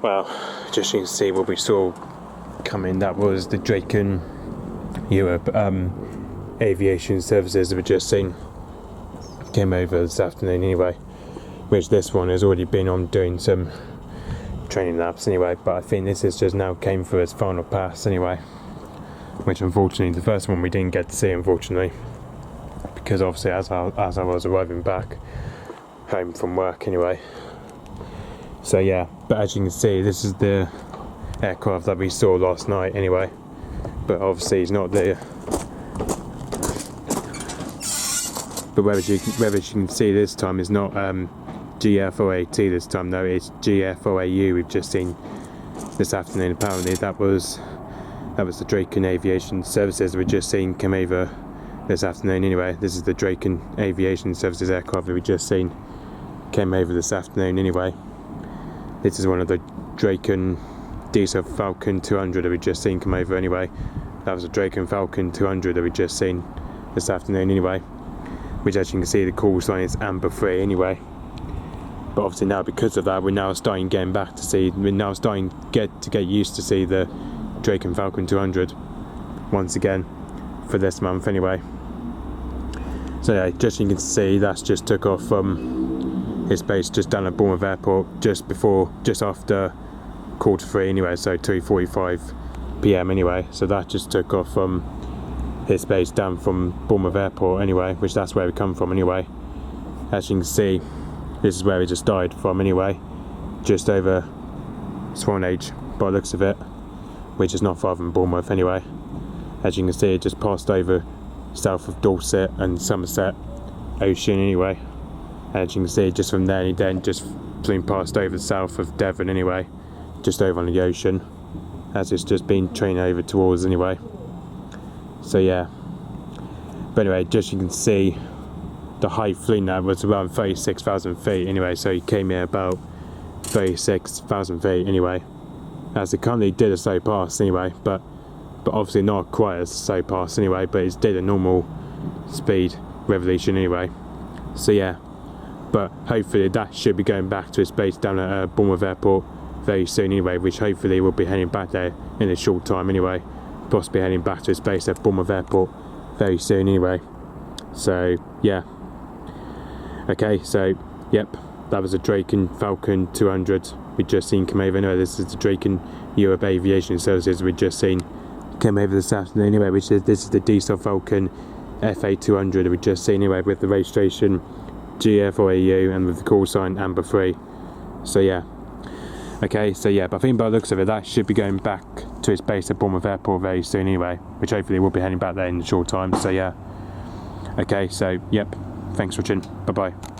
Well, just you can see what we saw coming, that was the Draken Europe aviation services that we just seen. Came over this afternoon anyway, which this one has already been on doing some training laps anyway, but I think this is just now came for its final pass anyway, which unfortunately the first one we didn't get to see, unfortunately, because obviously as I was arriving back home from work anyway. So yeah, but as you can see, this is the aircraft that we saw last night anyway, but obviously it's not the, but whether you can see this time is not G-FRAU this time, though it's G-FRAU we've just seen this afternoon. Apparently that was the Draken Aviation Services we just seen come over this afternoon anyway. This is the Draken Aviation Services aircraft that we just seen came over this afternoon anyway. This is one of the Draken Dassault Falcon 200 that we just seen come over anyway. That was a Draken Falcon 200 that we just seen this afternoon anyway, which as you can see the call sign is AMBER3 anyway. But obviously now because of that we're now starting to get used to see the Draken Falcon 200 once again for this month anyway. So yeah, just you can see that's just took off from his base just down at Bournemouth Airport just after 3:15 anyway, so 2:45 PM anyway. So that just took off from his base down from Bournemouth Airport anyway, which that's where we come from anyway. As you can see, this is where we just died from anyway, just over Swanage by the looks of it, which is not far from Bournemouth anyway. As you can see, it just passed over south of Dorset and Somerset Ocean anyway. As you can see, just from there, he then just flew past over south of Devon anyway, just over on the ocean, as it's just been trained over towards anyway. So yeah, but anyway, just you can see the height fleeing that was around 36,000 feet anyway, so he came here about 36,000 feet anyway, as it currently did a slow pass anyway, but obviously not quite a slow pass anyway, but it did a normal speed revolution anyway. So yeah, but hopefully that should be going back to its base down at Bournemouth Airport very soon anyway, which hopefully we'll be heading back there in a short time anyway, possibly heading back to its base at Bournemouth Airport very soon anyway. So yeah, okay, so yep, that was a Draken Falcon 200 we just seen come over anyway. This is the Draken Europe Aviation Services we just seen came over this afternoon anyway, this is the Dassault Falcon FA 200 we just seen anyway, with the registration G-FRAU and with the call sign AMBER3. So yeah, okay, so yeah, but I think by the looks of it that should be going back to its base at Bournemouth Airport very soon anyway, which hopefully we'll be heading back there in a short time. So yeah, okay, so yep, thanks for watching, bye bye.